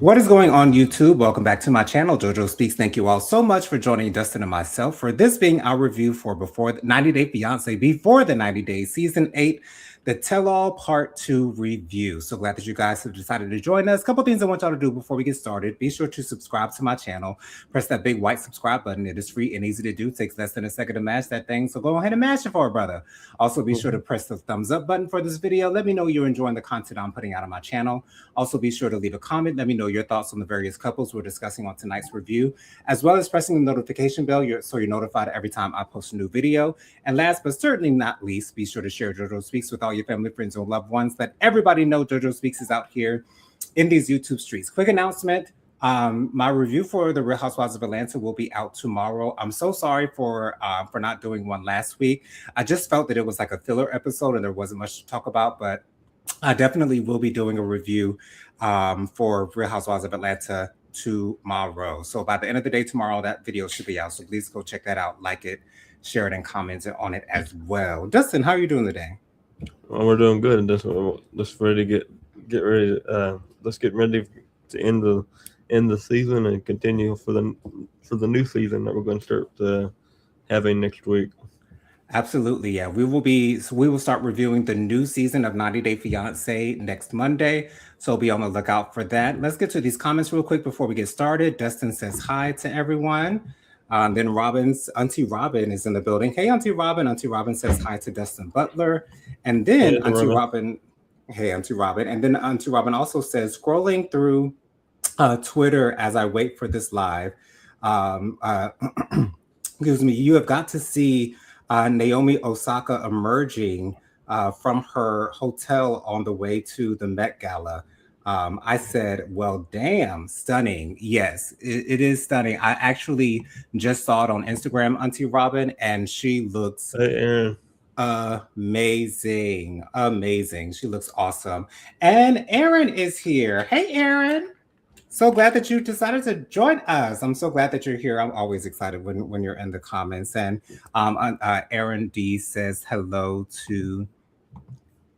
What is going on YouTube? Welcome back to my channel, JoJo Speaks. Thank you all so much for joining Dustin and myself for this being our review for Before the 90 Day Fiance, Before the 90 Days, Season 8, the Tell-All Part 2 review. So glad that you guys have decided to join us. A couple things I want y'all to do before we get started. Be sure to subscribe to my channel. Press that big white subscribe button. It is free and easy to do. It takes less than a second to mash that thing. So go ahead and mash it for a brother. Also, be sure to press the thumbs up button for this video. Let me know you're enjoying the content I'm putting out on my channel. Also, be sure to leave a comment. Let me know your thoughts on the various couples we're discussing on tonight's review, as well as pressing the notification bell so you're notified every time I post a new video. And last but certainly not least, be sure to share JoJo Speaks with all your family, friends, and loved ones. Let everybody know JoJo Speaks is out here in these YouTube streets. Quick announcement. My review for the Real Housewives of Atlanta will be out tomorrow. I'm so sorry for not doing one last week. I just felt that it was like a filler episode and there wasn't much to talk about, but I definitely will be doing a review for Real Housewives of Atlanta tomorrow. So by the end of the day tomorrow, that video should be out. So please go check that out, like it, share it, and comment on it as well. Dustin, how are you doing today? Well, we're doing good, and just ready to get ready. Let's get ready to end the season and continue for the new season that we're going to start having next week. Absolutely, yeah. We will start reviewing the new season of 90 Day Fiance next Monday. So be on the lookout for that. Let's get to these comments real quick before we get started. Dustin says hi to everyone. Then Auntie Robin is in the building. Hey, Auntie Robin. Auntie Robin says hi to Dustin Butler. And then hey, Auntie Robin. Hey, Auntie Robin. And then Auntie Robin also says, scrolling through Twitter as I wait for this live. Excuse me. You have got to see Naomi Osaka emerging from her hotel on the way to the Met Gala. I said, well, damn, stunning. Yes, it is stunning. I actually just saw it on Instagram, Auntie Robin, and she looks amazing. Amazing. She looks awesome. And Aaron is here. Hey, Aaron. So glad that you decided to join us. I'm so glad that you're here. I'm always excited when you're in the comments. And Aaron D says hello to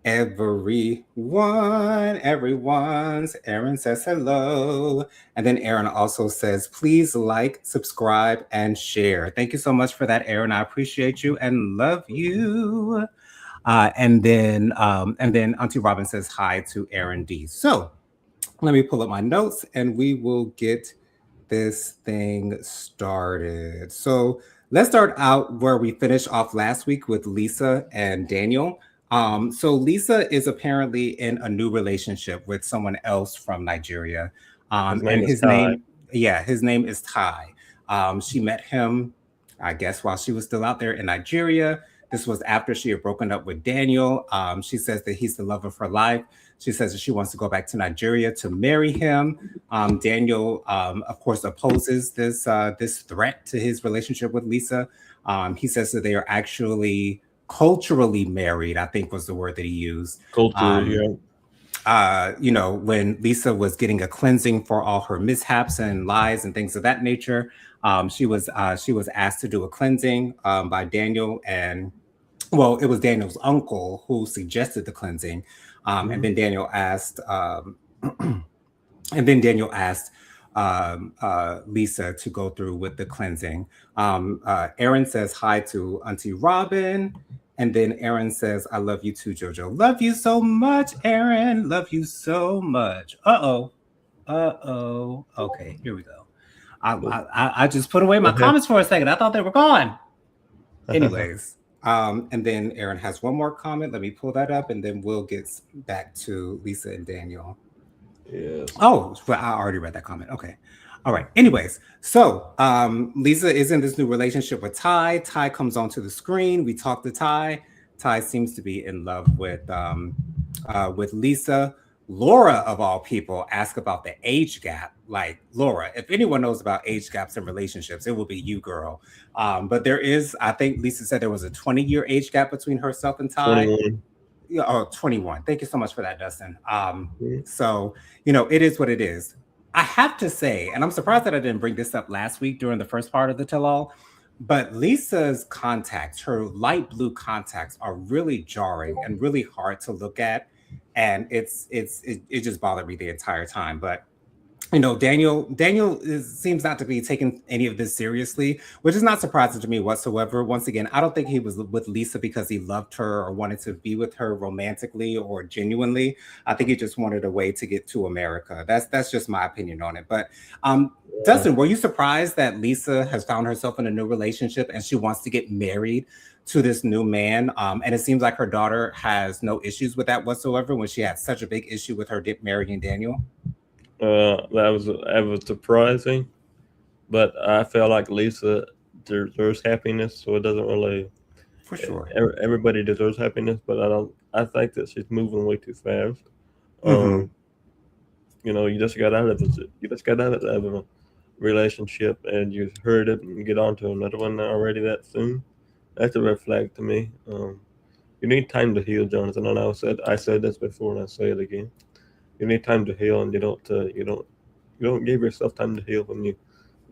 everyone. Aaron says hello. And then Aaron also says, please like, subscribe, and share. Thank you so much for that, Aaron. I appreciate you and love you. And then Auntie Robin says hi to Aaron D. So let me pull up my notes and we will get this thing started. So let's start out where we finished off last week with Lisa and Daniel. So Lisa is apparently in a new relationship with someone else from Nigeria. His name is Ty. She met him, I guess, while she was still out there in Nigeria. This was after she had broken up with Daniel. She says that he's the love of her life. She says that she wants to go back to Nigeria to marry him. Daniel, of course, opposes this threat to his relationship with Lisa. He says that they are actually culturally married, I think was the word that he used. Culturally, when Lisa was getting a cleansing for all her mishaps and lies and things of that nature, she was asked to do a cleansing by Daniel, and well, it was Daniel's uncle who suggested the cleansing. And then Daniel asked, Lisa to go through with the cleansing. Aaron says hi to Auntie Robin. And then Aaron says, I love you too, JoJo. Love you so much, Aaron. Love you so much. Uh-oh. Okay, here we go. I just put away my comments for a second. I thought they were gone. Anyways. And then Aaron has one more comment. Let me pull that up, and then we'll get back to Lisa and Daniel. Yes. Oh, well, I already read that comment. Okay. All right. Anyways, so Lisa is in this new relationship with Ty. Ty comes onto the screen. We talk to Ty. Ty seems to be in love with Lisa. Laura, of all people, asked about the age gap. Like, Laura, if anyone knows about age gaps in relationships, it will be you, girl. But there is, I think Lisa said there was a 20-year age gap between herself and Ty. 21. Yeah, 21. Thank you so much for that, Dustin. So, it is what it is. I have to say, and I'm surprised that I didn't bring this up last week during the first part of the tell-all, but Lisa's contacts, her light blue contacts, are really jarring and really hard to look at. And it just bothered me the entire time. But Seems not to be taking any of this seriously, which is not surprising to me whatsoever. Once again, I don't think he was with Lisa because he loved her or wanted to be with her romantically or genuinely. I think he just wanted a way to get to America. That's just my opinion on it. But Uh, Dustin, were you surprised that Lisa has found herself in a new relationship and she wants to get married to this new man? And it seems like her daughter has no issues with that whatsoever when she had such a big issue with her marrying Daniel. that was surprising, but I feel like Lisa deserves happiness, so it doesn't really. For sure. Everybody deserves happiness, but I don't. I think that she's moving way too fast. Hmm. Um, you just got out of a relationship and you hurt it and get on to another one already that soon. That's a red flag to me. You need time to heal, Jonathan. And I said this before, and I say it again. You need time to heal, and you don't give yourself time to heal when you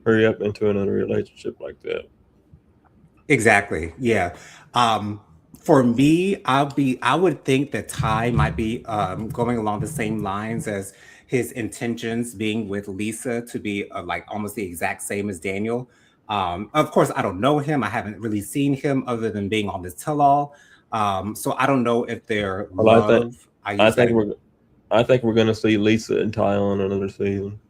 hurry up into another relationship like that. Exactly. Yeah. Um, for me, I would think that Ty might be going along the same lines as his intentions being with Lisa to be like almost the exact same as Daniel. Of course, I don't know him. I haven't really seen him other than being on this tell-all. So I don't know if their Well, love, I I use think that. we're I think we're gonna see Lisa and Ty on another season.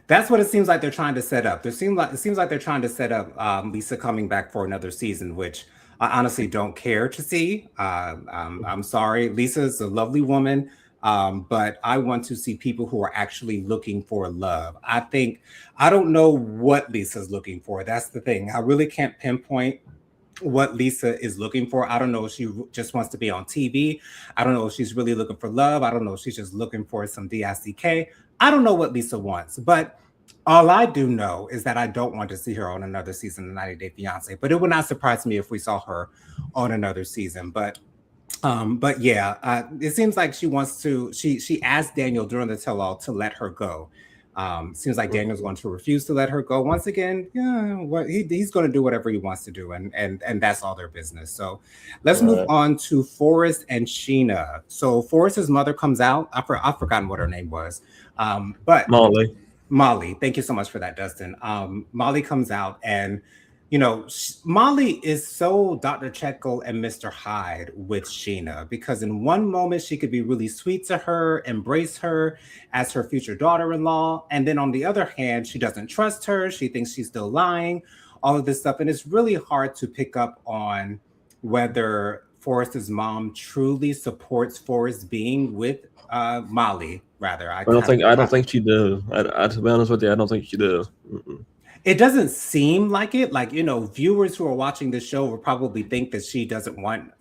That's what it seems like they're trying to set up. It seems like they're trying to set up Lisa coming back for another season, which I honestly don't care to see. I'm sorry, Lisa's a lovely woman, but I want to see people who are actually looking for love. I don't know what Lisa's looking for. That's the thing. I really can't pinpoint what Lisa is looking for. I don't know if she just wants to be on TV. I don't know if she's really looking for love. I don't know if she's just looking for some DICK. I don't know what Lisa wants, but all I do know is that I don't want to see her on another season of 90 Day Fiance. But it would not surprise me if we saw her on another season. But yeah, it seems like she wants to. She asked Daniel during the tell-all to let her go. Seems like Daniel's going to refuse to let her go once again. Yeah, what he's going to do whatever he wants to do, and that's all their business. So let's move Uh, on to Forrest and Sheena. So Forrest's mother comes out. I've forgotten what her name was, but Molly. Molly, thank you so much for that, Dustin. Molly comes out, and Molly is so Dr. Jekyll and Mr. Hyde with Sheena because in one moment she could be really sweet to her, embrace her as her future daughter-in-law, and then on the other hand, she doesn't trust her. She thinks she's still lying, all of this stuff, and it's really hard to pick up on whether Forrest's mom truly supports Forrest being with Molly. Rather, I don't think she does. To be honest with you, I don't think she does. Mm-mm. it doesn't seem like it. Like, viewers who are watching this show will probably think that she doesn't want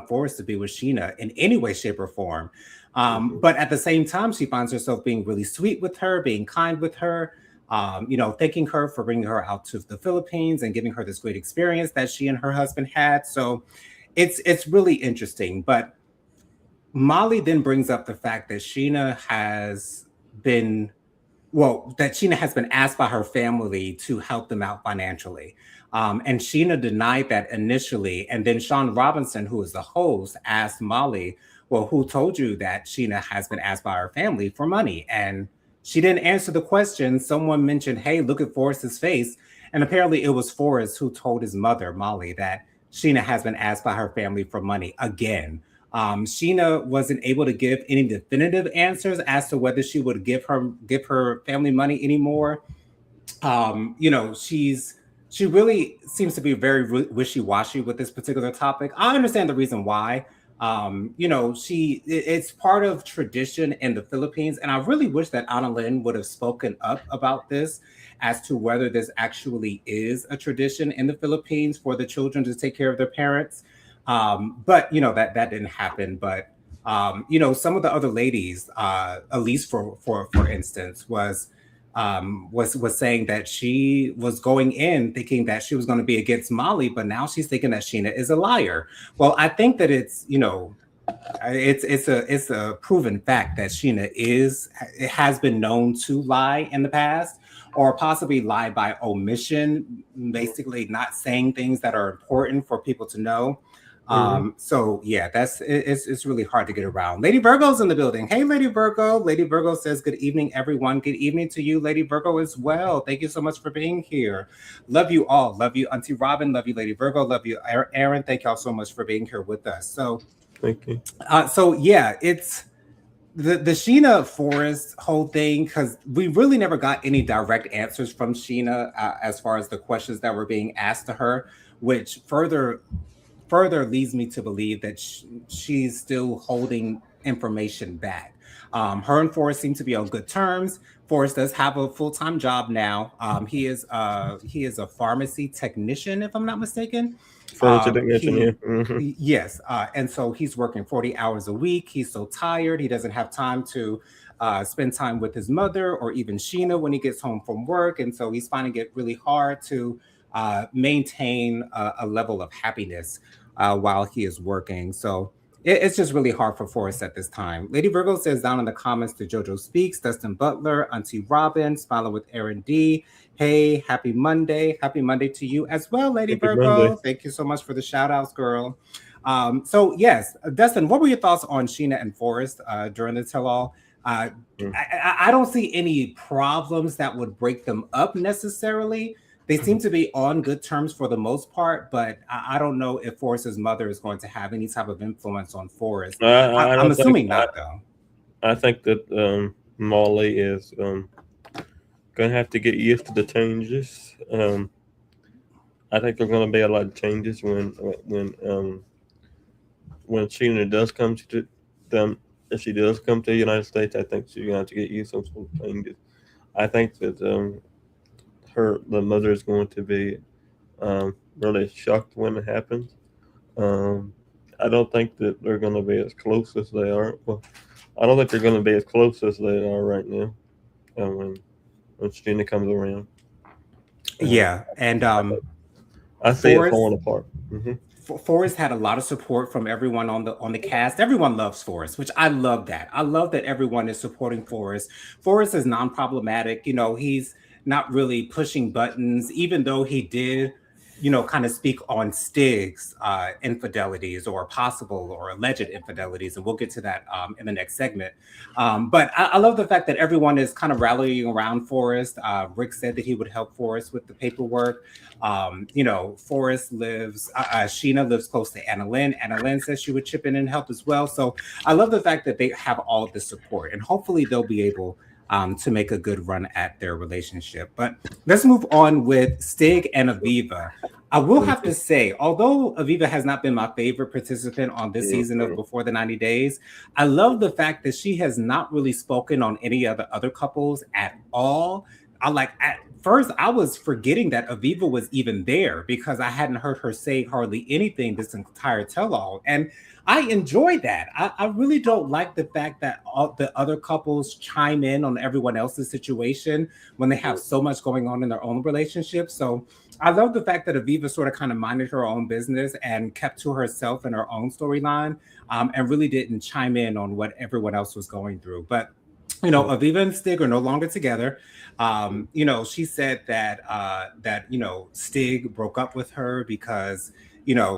Forrest to be with Sheena in any way, shape, or form. Mm-mm. But at the same time, she finds herself being really sweet with her, being kind with her, thanking her for bringing her out to the Philippines and giving her this great experience that she and her husband had. So it's really interesting. But Molly then brings up the fact that been Sheena has been asked by her family to help them out financially. And Sheena denied that initially. And then Sean Robinson, who is the host, asked Molly, well, who told you that Sheena has been asked by her family for money? And she didn't answer the question. Someone mentioned, hey, look at Forrest's face. And apparently it was Forrest who told his mother, Molly, that Sheena has been asked by her family for money again. Sheena wasn't able to give any definitive answers as to whether she would give her family money anymore. She really seems to be very wishy-washy with this particular topic. I understand the reason why. It's part of tradition in the Philippines, and I really wish that Anna Lynn would have spoken up about this as to whether this actually is a tradition in the Philippines for the children to take care of their parents. But that didn't happen. But some of the other ladies, Elise for instance, was saying that she was going in thinking that she was going to be against Molly, but now she's thinking that Sheena is a liar. Well, I think that it's a proven fact that Sheena it has been known to lie in the past, or possibly lie by omission, basically not saying things that are important for people to know. Mm-hmm. So yeah, it's really hard to get around. Lady Virgo's in the building. Hey, Lady Virgo. Lady Virgo says, "Good evening, everyone. Good evening to you, Lady Virgo, as well. Thank you so much for being here. Love you all. Love you, Auntie Robin. Love you, Lady Virgo. Love you, Aaron. Thank y'all so much for being here with us. Thank you. So yeah, it's the Sheena Forrest whole thing because we really never got any direct answers from Sheena as far as the questions that were being asked to her, which further leads me to believe that she's still holding information back. Her and Forrest seem to be on good terms. Forrest does have a full time job now. He is a pharmacy technician, if I'm not mistaken. Furniture technician, yeah. He Yes, and so he's working 40 hours a week. He's so tired he doesn't have time to spend time with his mother or even Sheena when he gets home from work, and so he's finding it really hard to maintain a level of happiness while he is working. So it's just really hard for Forrest at this time. Lady Virgo says down in the comments to JoJo Speaks, Dustin Butler, Auntie Robin, Smiling with Aaron D. Hey, happy Monday. Happy Monday to you as well, Lady Happy Monday. Virgo. Thank you so much for the shout outs, girl. So, yes, Dustin, what were your thoughts on Sheena and Forrest during the tell all? Uh, Mm. I don't see any problems that would break them up necessarily. They seem to be on good terms for the most part, but I don't know if Forrest's mother is going to have any type of influence on Forrest. I I'm don't think assuming not, though. I think that Molly is gonna have to get used to the changes. I think there's gonna be a lot of changes when Sheena does come to them. If she does come to the United States, I think she's gonna have to get used to some changes. I think that the mother is going to be really shocked when it happens. Um, I don't think that they're going to be as close as they are. Well, I don't think they're going to be as close as they are right now. When Sheena comes around, uh, Yeah, and I see it Forrest falling apart. Hmm. Forrest had a lot of support from everyone on the cast. Everyone loves Forrest, which I love that. I love that everyone is supporting Forrest. Forrest is non-problematic. He's not really pushing buttons, even though he did, kind of speak on Stig's infidelities or possible or alleged infidelities, and we'll get to that in the next segment. But I love the fact that everyone is kind of rallying around Forrest. Rick said that he would help Forrest with the paperwork. Forrest Sheena lives close to Anna Lynn. Anna Lynn says she would chip in and help as well. So I love the fact that they have all of the support, and hopefully they'll be able to make a good run at their relationship. But let's move on with Stig and Aviva. I will have to say, although Aviva has not been my favorite participant on this season of Before the 90 Days, I love the fact that she has not really spoken on any of the other couples at all. At first I was forgetting that Aviva was even there because I hadn't heard her say hardly anything this entire tell-all. And I enjoy that. I really don't like the fact that all the other couples chime in on everyone else's situation when they have so much going on in their own relationship. So I love the fact that Aviva sort of kind of minded her own business and kept to herself and her own storyline, and really didn't chime in on what everyone else was going through. But Aviva and Stig are no longer together. She said that Stig broke up with her because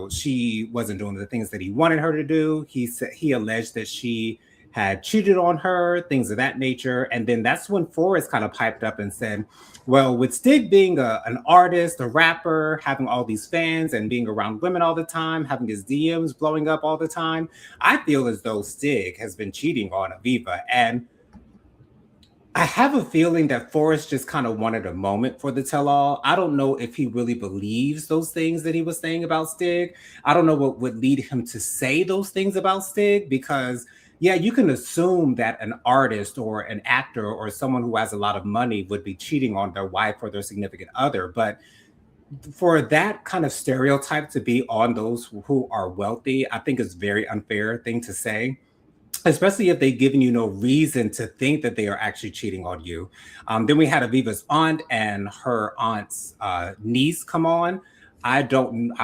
she wasn't doing the things that he wanted her to do. He alleged that she had cheated on her, things of that nature. And then that's when Forrest kind of piped up and said, well, with Stig being an artist, a rapper, having all these fans and being around women all the time, having his DMs blowing up all the time, I feel as though Stig has been cheating on Aviva. And I have a feeling that Forrest just kind of wanted a moment for the tell all. I don't know if he really believes those things that he was saying about Stig. I don't know what would lead him to say those things about Stig because, yeah, you can assume that an artist or an actor or someone who has a lot of money would be cheating on their wife or their significant other. But for that kind of stereotype to be on those who are wealthy, I think is a very unfair thing to say, especially if they've given you no reason to think that they are actually cheating on you. Then we had Aviva's aunt and her aunt's niece come on. I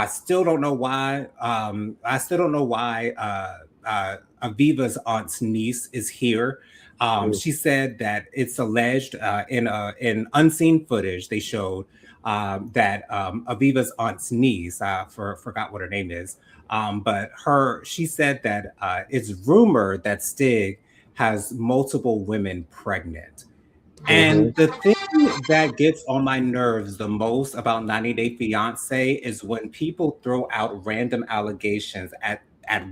still don't know why. I still don't know why Aviva's aunt's niece is here. Mm. She said that it's alleged in unseen footage they showed that Aviva's aunt's niece, forgot what her name is, but she said that it's rumored that Stig has multiple women pregnant. And Mhm. the thing that gets on my nerves the most about 90 Day Fiance is when people throw out random allegations at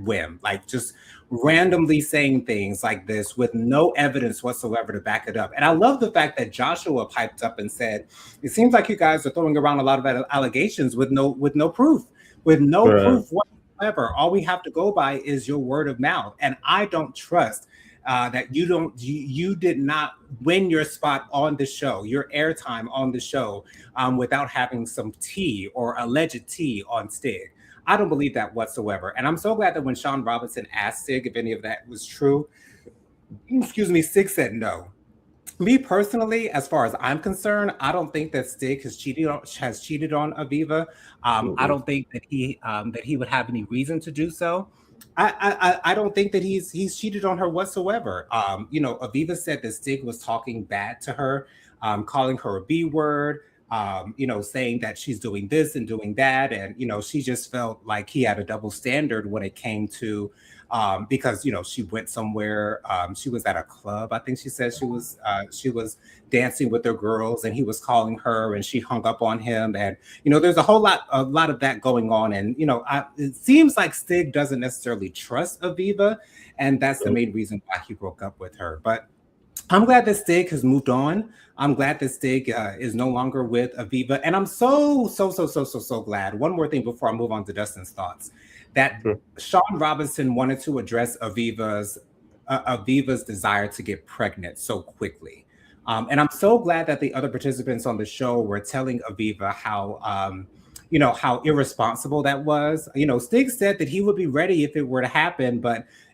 whim, like just randomly saying things like this with no evidence whatsoever to back it up. And I love the fact that Joshua piped up and said, "It seems like you guys are throwing around a lot of allegations with no proof, with no Right. proof whatsoever. All we have to go by is your word of mouth." And I don't trust that you did not win your spot on the show, your airtime on the show, without having some tea or alleged tea on Stig. I don't believe that whatsoever. And I'm so glad that when Sean Robinson asked Stig if any of that was true, excuse me, Stig said no. Me personally, as far as I'm concerned, I don't think that Stig has cheated on Aviva. I Mm-mm. don't think that he would have any reason to do so. I don't think that he's cheated on her whatsoever. Aviva said that Stig was talking bad to her, calling her a B word. Saying that she's doing this and doing that, and she just felt like he had a double standard when it came to because she went somewhere. She was at a club. I think she said she was dancing with her girls, and he was calling her, and she hung up on him. And there's a lot of that going on. And it seems like Stig doesn't necessarily trust Aviva, and that's the main reason why he broke up with her. But I'm glad that Stig has moved on. I'm glad that Stig is no longer with Aviva. And I'm so glad. One more thing before I move on to Dustin's thoughts, that Sure. Sean Robinson wanted to address Aviva's desire to get pregnant so quickly. And I'm so glad that the other participants on the show were telling Aviva how irresponsible that was. Stig said that he would be ready if it were to happen,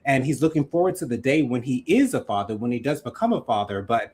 and he's looking forward to the day when he is a father, when he does become a father. But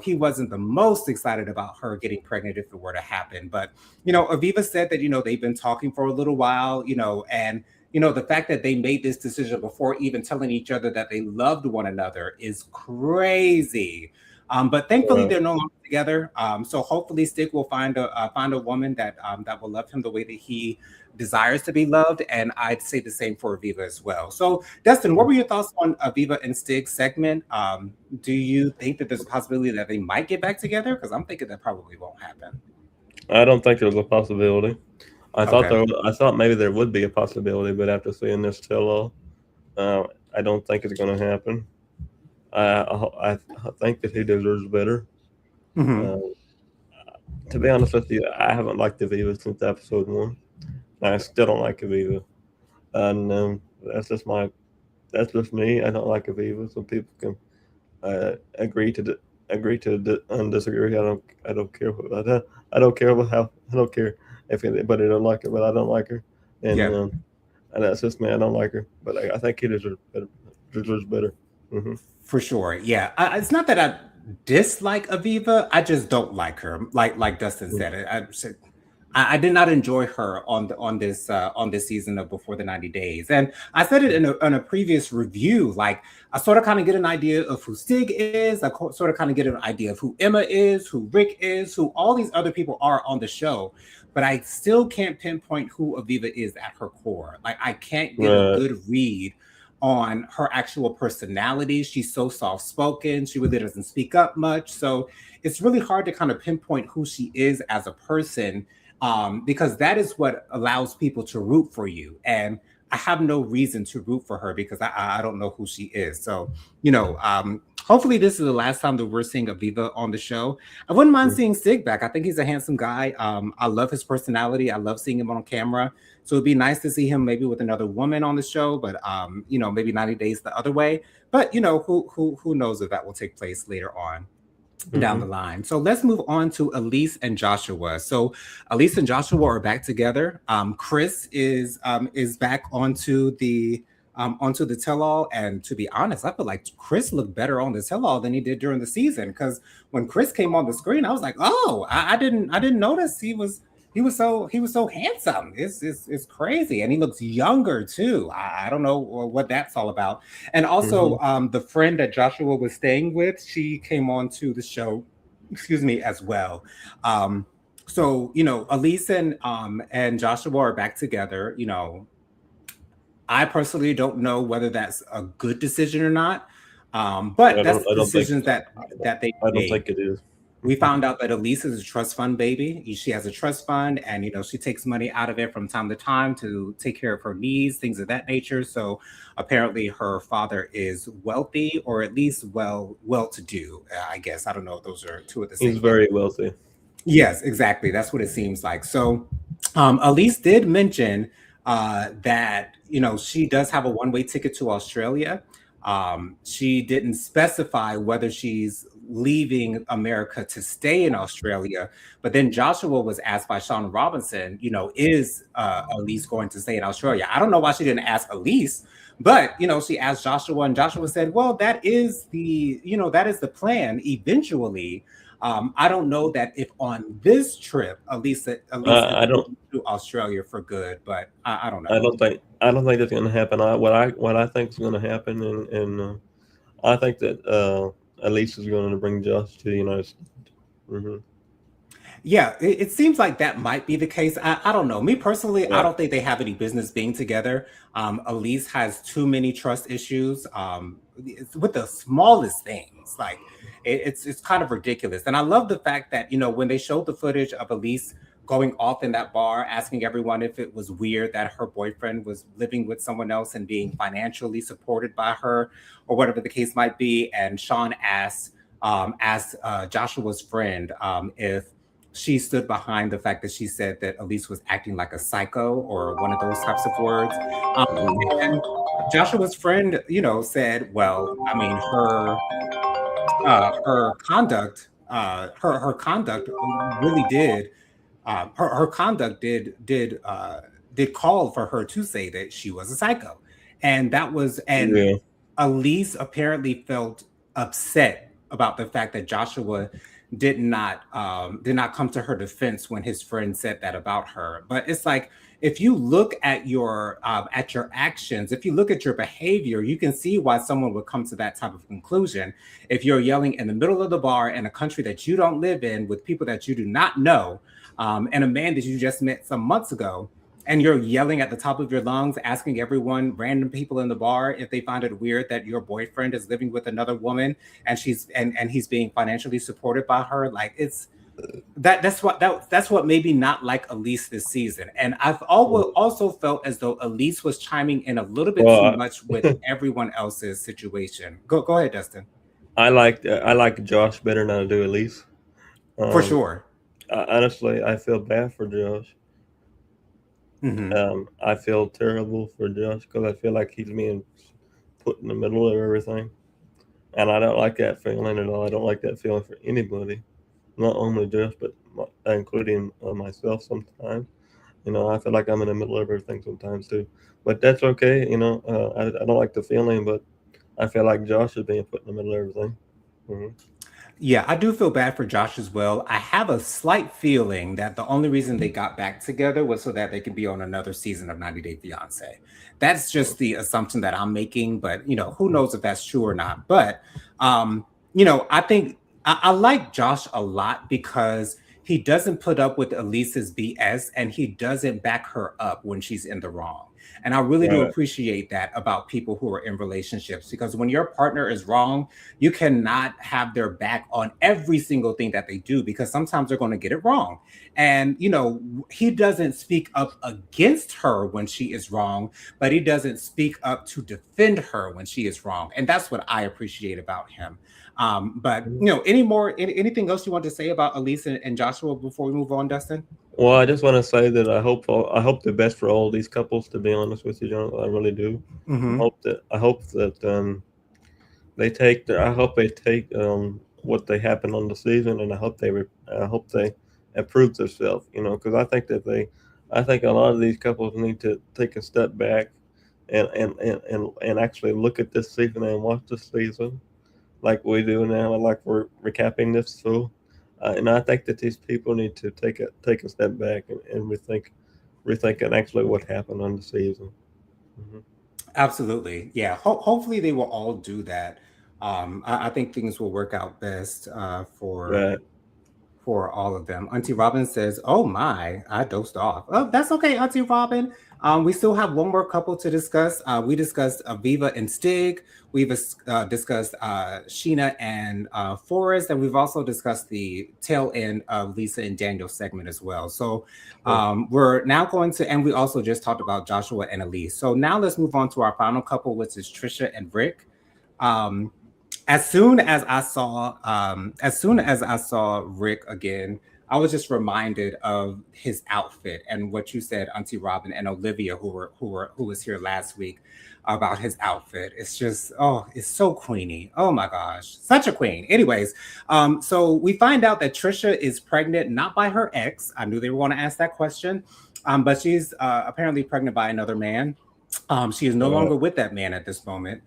he wasn't the most excited about her getting pregnant if it were to happen. But Aviva said that they've been talking for a little while, and the fact that they made this decision before even telling each other that they loved one another is crazy. But thankfully, Right. they're no longer together. So hopefully, Stick will find a woman that will love him the way that he desires to be loved. And I'd say the same for Aviva as well. So, Dustin, what were your thoughts on Aviva and Stig's segment? Do you think that there's a possibility that they might get back together? Because I'm thinking that probably won't happen. I don't think there's a possibility. Okay. I thought maybe there would be a possibility, but after seeing this tell-all, I don't think it's going to happen. I think that he deserves better. Hmm. Uh, to be honest with you, I haven't liked Aviva since episode one. I still don't like Aviva, and that's just me. I don't like Aviva. Some people can agree to disagree. I don't care. I don't care about how. I don't care if anybody don't like her, but I don't like her, and Yeah. and that's just me. I don't like her, but I think he deserves better. Deserves better. Hmm. For sure. Yeah. It's not that I dislike Aviva. I just don't like her. Like Dustin said, I did not enjoy her on this season of Before the 90 Days. And I said it in a previous review. Like I sort of kind of get an idea of who Stig is. Sort of kind of get an idea of who Emma is, who Rick is, who all these other people are on the show. But I still can't pinpoint who Aviva is at her core. Like I can't get a Right. good read on her actual personality. She's so soft spoken. She really doesn't speak up much. So it's really hard to kind of pinpoint who she is as a person, because that is what allows people to root for you. And I have no reason to root for her because I don't know who she is. So, hopefully this is the last time that we're seeing Aviva on the show. I wouldn't mind seeing Sig back. I think he's a handsome guy. I love his personality. I love seeing him on camera. So it'd be nice to see him maybe with another woman on the show, but maybe 90 days the other way. But who knows if that will take place later on down Mm-hmm. the line. So let's move on to Elise and Joshua. So Elise and Joshua are back together. Chris is back onto the tell-all. And to be honest, I feel like Chris looked better on the tell-all than he did during the season. Because when Chris came on the screen, I was like, oh, I didn't notice he was so handsome. It's crazy, and he looks younger too. I don't know what that's all about. And Hmm. also, the friend that Joshua was staying with, she came on to the show, excuse me, as well. Um, so Elise and Joshua are back together. I personally don't know whether that's a good decision or not. But that's I the don't think decisions that they I don't made. think it is. We found out that Elise is a trust fund baby. She has a trust fund, and she takes money out of it from time to time to take care of her needs, things of that nature. So apparently, her father is wealthy, or at least well to do. I guess I don't know if those are two of the He's same things. very wealthy. Yes, exactly. That's what it seems like. So, Elise did mention that she does have a one-way ticket to Australia. She didn't specify whether she's leaving America to stay in Australia. But then Joshua was asked by Sean Robinson, is Elise going to stay in Australia? I don't know why she didn't ask Elise, but she asked Joshua, and Joshua said, "Well, that is the plan eventually." I don't know that if on this trip, Elise is I don't moving to Australia for good, but I don't I know. don't think that's going to happen. What I think is going to happen, and I think that Elise is going to bring Josh to the United States. Hmm. Yeah, it seems like that might be the case. I don't know. Me personally, I Yeah. don't think they have any business being together. Elise has too many trust issues with the smallest things. Like it's kind of ridiculous. And I love the fact that when they showed the footage of Elise going off in that bar, asking everyone if it was weird that her boyfriend was living with someone else and being financially supported by her, or whatever the case might be. And Sean asked Joshua's friend if she stood behind the fact that she said that Elise was acting like a psycho or one of those types of words. Um, and Joshua's friend, said, well, I mean, her conduct, her conduct really did, her conduct did call for her to say that she was a psycho, and Yeah. Elise apparently felt upset about the fact that Joshua did not come to her defense when his friend said that about her. But it's like, if you look at your actions, if you look at your behavior, you can see why someone would come to that type of conclusion. If you're yelling in the middle of the bar in a country that you don't live in with people that you do not know, and a man that you just met some months ago, and you're yelling at the top of your lungs, asking everyone, random people in the bar, if they find it weird that your boyfriend is living with another woman and he's being financially supported by her, like that's what maybe not like Elise this season. And I've also felt as though Elise was chiming in a little bit too Well, much with everyone else's situation. Go ahead, Dustin. I like Josh better than I do Elise. For Um, sure. Honestly, I feel bad for Josh. Hmm. I feel terrible for Josh because I feel like he's being put in the middle of everything, and I don't like that feeling at all. I don't like that feeling for anybody, not only Josh, but including myself sometimes. I feel like I'm in the middle of everything sometimes too, but that's okay. I don't like the feeling, but I feel like Josh is being put in the middle of everything. Hmm. Yeah, I do feel bad for Josh as well. I have a slight feeling that the only reason they got back together was so that they could be on another season of 90 Day Fiance. That's just the assumption that I'm making, but who knows if that's true or not. But I think I like Josh a lot because he doesn't put up with Elise's BS, and he doesn't back her up when she's in the wrong. And I really do Right. appreciate that about people who are in relationships, because when your partner is wrong, you cannot have their back on every single thing that they do, because sometimes they're going to get it wrong. And he doesn't speak up against her when she is wrong, but he doesn't speak up to defend her when she is wrong. And that's what I appreciate about him. But anything else you want to say about Elise and Joshua before we move on, Dustin? Well, I just want to say that I hope the best for all these couples. To be honest with you, John, I really do. Hmm. I hope that I hope they take what they happened on the season, and I hope they improve themselves. Because I think a lot of these couples need to take a step back and actually look at this season and watch this season like we do now, like we're recapping this. So And I think that these people need to take a step back and rethink and actually what happened on the season. Hmm. Absolutely. Yeah. Hopefully they will all do that. I think things will work out best Right. for all of them. Auntie Robin says, "Oh my, I dozed off." Oh, that's okay, Auntie Robin. We still have one more couple to discuss. We discussed Aviva and Stig. We've discussed Sheena and Forrest, and we've also discussed the tail end of Lisa and Daniel's segment as well. So Sure. we're now going to, and we also just talked about Joshua and Elise. So now let's move on to our final couple, which is Trisha and Rick. Um, as soon as I saw Rick again, I was just reminded of his outfit and what you said, Auntie Robin and Olivia, who was here last week, about his outfit. It's just, oh, it's so queeny. Oh my gosh, such a queen. Anyways, so we find out that Trisha is pregnant, not by her ex. I knew they were going to ask that question, but she's apparently pregnant by another man. She is no Right. longer with that man at this moment.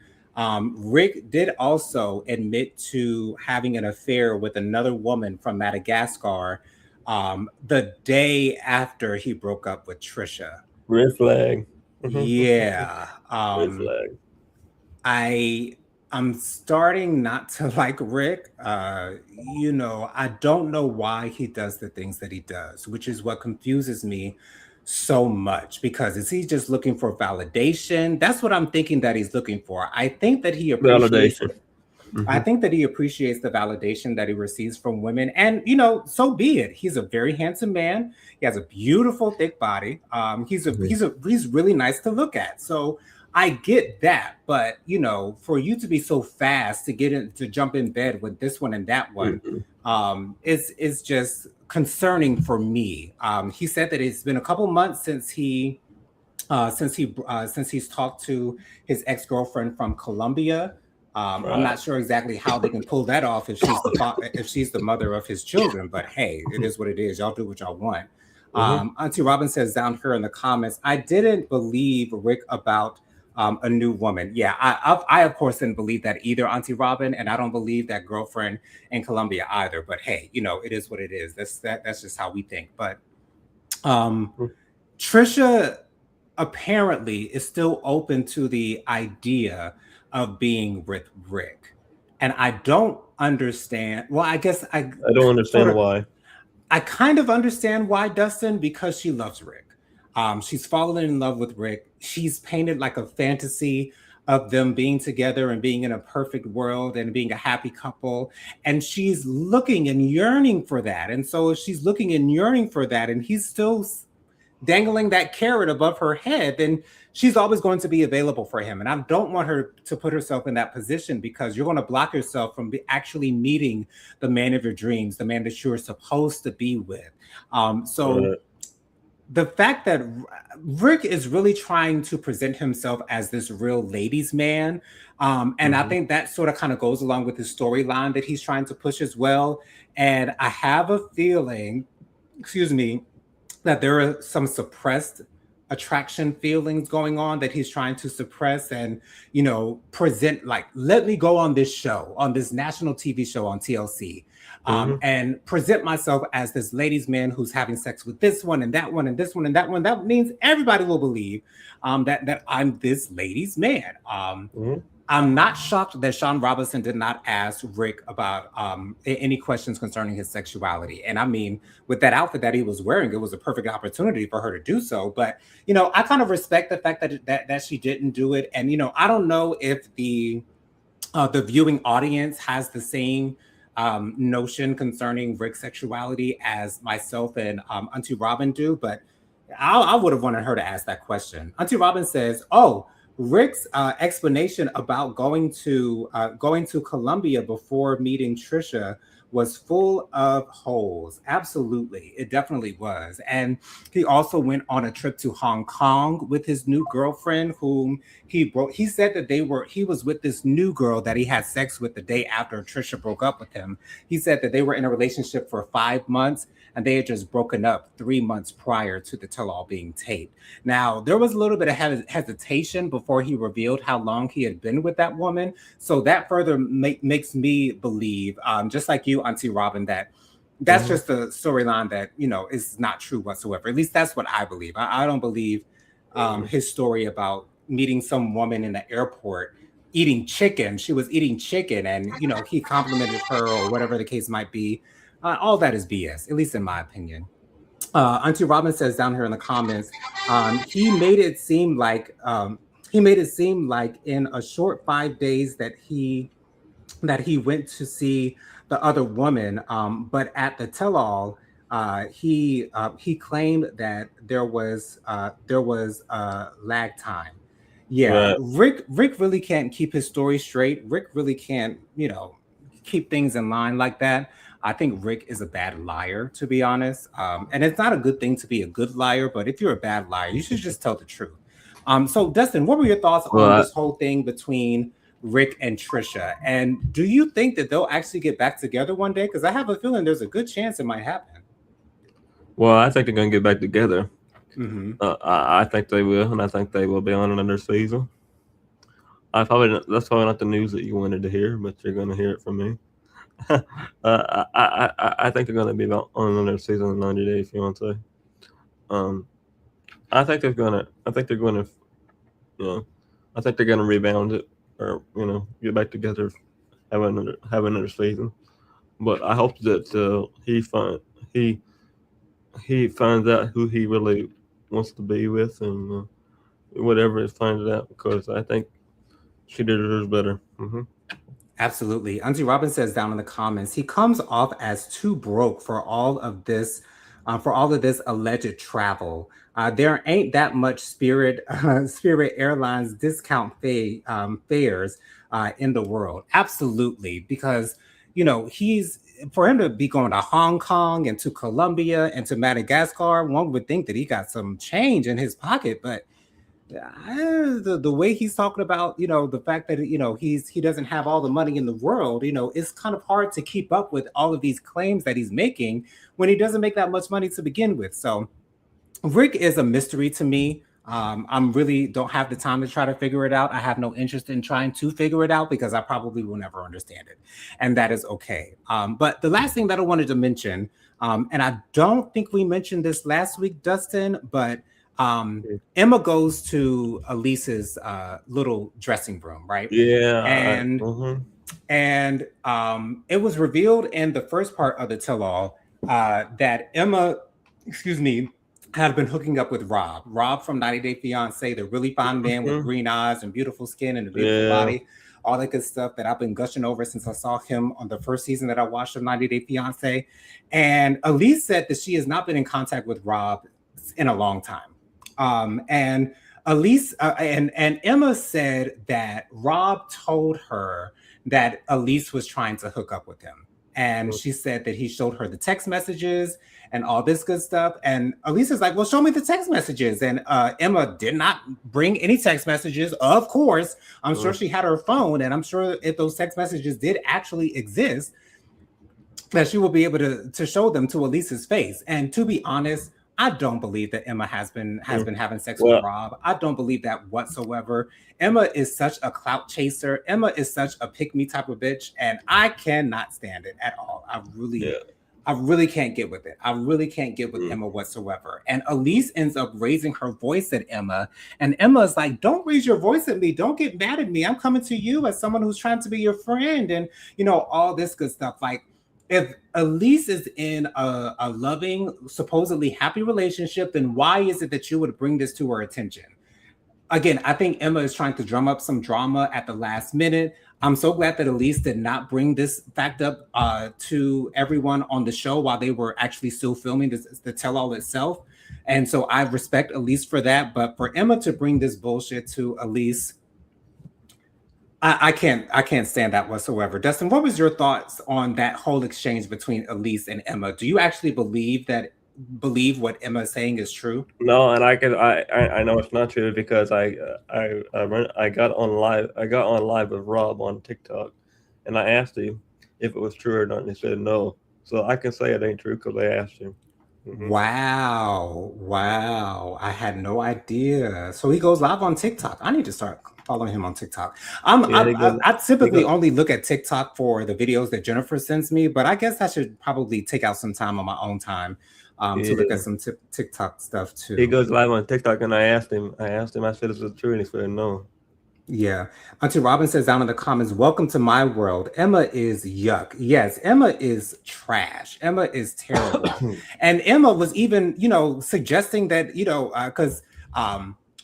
Rick did also admit to having an affair with another woman from Madagascar the day after he broke up with Trisha. Red flag. Yeah. Red flag. I I'm starting not to like Rick. I don't know why he does the things that he does, which is what confuses me so much because is he just looking for validation? That's what I'm thinking that he's looking for. Validation. I Hmm. think that he appreciates the validation that he receives from women. And, so be it. He's a very handsome man. He has a beautiful, thick body. He's really nice to look at. So I get that. But, for you to be so fast to jump in bed with this one and that one, Hmm. is just concerning for me. He said that it's been a couple months since he's talked to his ex girlfriend from Colombia. I'm Right. not sure exactly how they can pull that off if she's the mother of his children, but hey, it is what it is. Y'all do what y'all want. Hmm. Auntie Robin says down here in the comments, I didn't believe Rick about a new woman. Yeah, I of course didn't believe that either, Auntie Robin, and I don't believe that girlfriend in Colombia either. But hey, it is what it is. That's just how we think. But um, Trisha apparently is still open to the idea of being with Rick. And I don't understand. Well, I guess I don't sort understand of why. I kind of understand why, Dustin, because she loves Rick. She's fallen in love with Rick. She's painted like a fantasy of them being together and being in a perfect world and being a happy couple. And she's looking and yearning for that. And so if she's looking and yearning for that and he's still dangling that carrot above her head, then she's always going to be available for him. And I don't want her to put herself in that position because you're going to block yourself from actually meeting the man of your dreams, the man that you're supposed to be with. So Right. the fact that Rick is really trying to present himself as this real ladies' man. And I Hmm. think that sort of kind of goes along with his storyline that he's trying to push as well. And I have a feeling, excuse me, that there are some suppressed attraction feelings going on that he's trying to suppress and present, like, let me go on this show, on this national TV show on TLC, Hmm. and present myself as this ladies man who's having sex with this one and that one and this one and that one. That means everybody will believe that I'm this ladies man. Hmm. I'm not shocked that Sean Robinson did not ask Rick about any questions concerning his sexuality. And I mean, with that outfit that he was wearing, it was a perfect opportunity for her to do so. But I kind of respect the fact that she didn't do it. And I don't know if the viewing audience has the same notion concerning Rick's sexuality as myself and Auntie Robin do, but I would have wanted her to ask that question. Auntie Robin says, "Oh, Rick's explanation about going to Colombia before meeting Trisha was full of holes. Absolutely, it definitely was. And he also went on a trip to Hong Kong with his new girlfriend, whom he broke. He said that he was with this new girl that he had sex with the day after Trisha broke up with him. He said that they were in a relationship for 5 months and they had just broken up 3 months prior to the tell-all being taped. Now, there was a little bit of hesitation before he revealed how long he had been with that woman. So that further makes me believe, just like you, Auntie Robin, that That's just the storyline that is not true whatsoever. At least that's what I believe. I don't believe his story about meeting some woman in the airport eating chicken. She was eating chicken, and he complimented her or whatever the case might be. All that is BS, at least in my opinion. Auntie Robin says down here in the comments, he made it seem like in a short 5 days that he went to see the other woman. But at the tell-all, he claimed that there was lag time. Yeah, Right. Rick really can't keep his story straight. Rick really can't keep things in line like that. I think Rick is a bad liar, to be honest. And it's not a good thing to be a good liar, but if you're a bad liar, you should just tell the truth. So Dustin, what were your thoughts Well, on this whole thing between Rick and Trisha? And do you think that they'll actually get back together one day? Because I have a feeling there's a good chance it might happen. I think they're gonna get back together. Hmm. I think they will, and I think they will be on another season. That's probably not the news that you wanted to hear, but you're gonna hear it from me. I think they're gonna be on another season of 90 Day Fiance. Um, I think they're gonna, you know, I think they're gonna rebound it, or get back together, have another season. But I hope that he he finds out who he really wants to be with, and whatever it finds out, because I think she deserves better. Absolutely. Auntie Robin says down in the comments, he comes off as too broke for all of this alleged travel. There ain't that much Spirit Airlines discount fares in the world. Absolutely, because he's for him to be going to Hong Kong and to Colombia and to Madagascar. One would think that he got some change in his pocket, but the way he's talking about the fact that he doesn't have all the money in the world, it's kind of hard to keep up with all of these claims that he's making when he doesn't make that much money to begin with. So Rick is a mystery to me. I'm really don't have the time to try to figure it out. I have no interest in trying to figure it out because I probably will never understand it, and that is okay. But the last thing that I wanted to mention, and I don't think we mentioned this last week, Dustin, but Emma goes to Elise's little dressing room, right? Yeah. And it was revealed in the first part of the tell-all that Emma, excuse me, had been hooking up with Rob. Rob from 90 Day Fiance, the really fine man with green eyes and beautiful skin and a beautiful Yeah. body. All that good stuff that I've been gushing over since I saw him on the first season that I watched of 90 Day Fiance. And Elise said that she has not been in contact with Rob in a long time. And Elise and Emma said that Rob told her that Elise was trying to hook up with him. And she said that he showed her the text messages and all this good stuff. And Elise is like, well, show me the text messages. And Emma did not bring any text messages. Of course, I'm sure she had her phone. And I'm sure if those text messages did actually exist, that she will be able to show them to Elise's face. And to be honest, I don't believe that Emma has been having sex with Well, Rob. I don't believe that whatsoever. Emma is such a clout chaser. Emma is such a pick me type of bitch, and I cannot stand it at all. yeah. I really can't get with it. I really can't get with Emma whatsoever. And Elise ends up raising her voice at Emma, and Emma is like, "Don't raise your voice at me. Don't get mad at me. I'm coming to you as someone who's trying to be your friend," and all this good stuff. Like, if Elise is in a loving, supposedly happy relationship, then why is it that you would bring this to her attention? Again, I think Emma is trying to drum up some drama at the last minute. I'm so glad that Elise did not bring this fact up to everyone on the show while they were actually still filming the tell-all itself. And so I respect Elise for that. But for Emma to bring this bullshit to Elise, I can't stand that whatsoever. Dustin, what was your thoughts on that whole exchange between Elise and Emma? Do you actually believe what Emma is saying is true? No, and I know it's not true, because I got on live with Rob on TikTok, and I asked him if it was true or not, and he said no. So I can say it ain't true because I asked him. Wow. I had no idea. So he goes live on TikTok. I need to start Following him on TikTok. Yeah, he goes. I He typically goes. only look at TikTok for the videos that Jennifer sends me, but I guess I should probably take out some time on my own time to look at Yeah, some TikTok stuff he too. goes live on TikTok, and I asked him. I said, "Is it true?" And he said, "No." Yeah. Auntie Robin says down in the comments, welcome to my world. Emma is yuck. Yes, Emma is trash. Emma is terrible. And Emma was even, suggesting that, because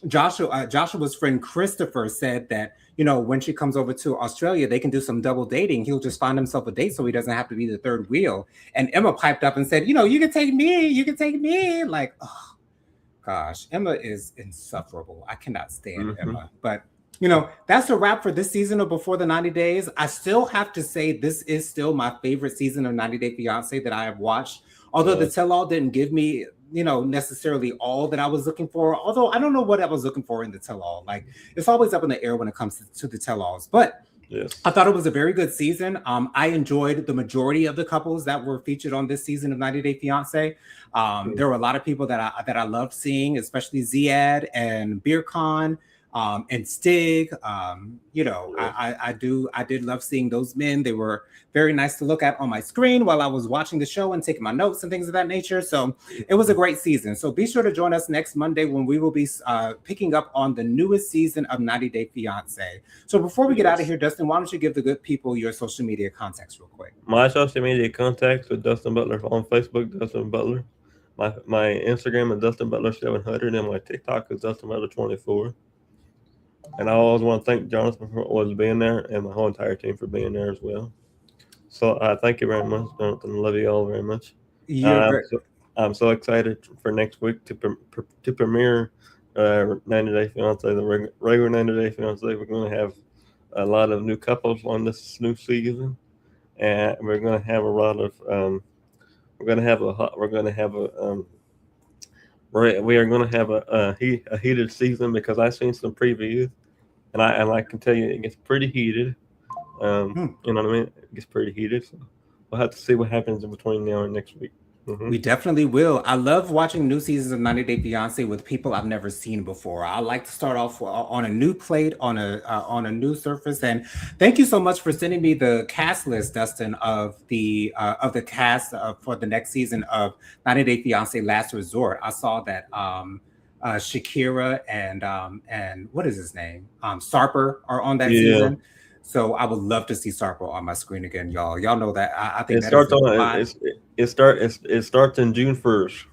Joshua's friend Christopher said that, when she comes over to Australia, they can do some double dating. He'll just find himself a date so he doesn't have to be the third wheel. And Emma piped up and said, you can take me. You can take me. Like, oh, gosh, Emma is insufferable. I cannot stand Mm-hmm. Emma. But that's a wrap for this season of Before the 90 Days. I still have to say this is still my favorite season of 90 Day Fiance that I have watched. Although the tell-all didn't give me, necessarily all that I was looking for. Although I don't know what I was looking for in the tell-all. Like, it's always up in the air when it comes to the tell-alls. But yes, I thought it was a very good season. I enjoyed the majority of the couples that were featured on this season of 90 Day Fiance. There were a lot of people that I loved seeing, especially Ziad and Beer Khan. And Stig, I did love seeing those men. They were very nice to look at on my screen while I was watching the show and taking my notes and things of that nature. So it was a great season. So be sure to join us next Monday when we will be picking up on the newest season of 90 Day Fiance. So before we get out of here, Dustin, why don't you give the good people your social media contacts real quick? my social media contacts with Dustin Butler on Facebook, Dustin Butler. My Instagram is Dustin Butler 700, and my TikTok is Dustin Butler 24. And I always want to thank Jonathan for always being there, and my whole entire team for being there as well. So thank you very much, Jonathan. Love you all very much. You're very. I'm so excited for next week to premiere 90 Day Fiance, the regular 90 Day Fiance. We're going to have a lot of new couples on this new season, and we're going to have a lot of we are going to have a heated season because I've seen some previews, and I can tell you it gets pretty heated. You know what I mean? It gets pretty heated. So we'll have to see what happens in between now and next week. Mm-hmm. We definitely will. I love watching new seasons of 90 Day Fiance with people I've never seen before. I like to start off on a new plate, on a new surface. And thank you so much for sending me the cast list, Dustin, of the cast for the next season of 90 Day Fiance Last Resort. I saw that Shakira and what is his name? Sarper are on that season. So I would love to see Sarper on my screen again, y'all. Y'all know that I think it starts it starts in June 1st.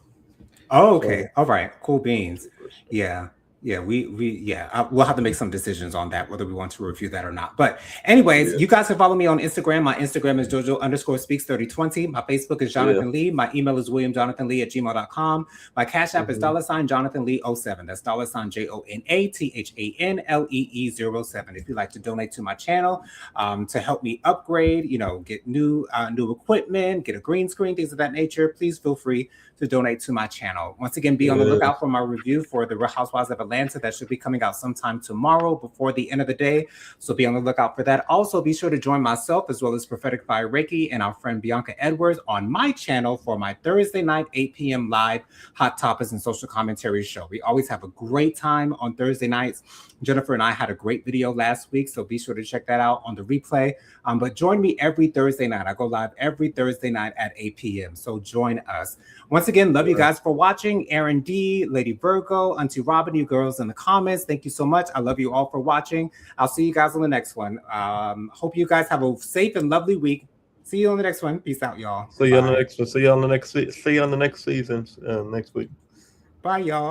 Oh, okay. So, all right. Cool beans. Yeah. We'll have to make some decisions on that, whether we want to review that or not. But anyways, you guys can follow me on Instagram. My Instagram is Jojo_speaks3020. My Facebook is Jonathan Lee. My email is williamjonathanlee@gmail.com. My Cash App is $JonathanLee07. That's $JonathанLee07. If you'd like to donate to my channel to help me upgrade, get new equipment, get a green screen, things of that nature, please feel free to donate to my channel. Once again, be on the lookout for my review for the Real Housewives of Atlanta. That should be coming out sometime tomorrow before the end of the day. So be on the lookout for that. Also, be sure to join myself as well as Prophetic Fire Reiki and our friend Bianca Edwards on my channel for my Thursday night, 8 p.m. live Hot Topics and Social Commentary show. We always have a great time on Thursday nights. Jennifer and I had a great video last week, so be sure to check that out on the replay. But join me every Thursday night. I go live every Thursday night at 8 p.m. So join us. Once again, love you guys for watching. Aaron D, Lady Virgo, Auntie Robin, you girls in the comments. Thank you so much. I love you all for watching. I'll see you guys on the next one. Hope you guys have a safe and lovely week. See you on the next one. Peace out, y'all. See you on the next season next week. Bye, y'all.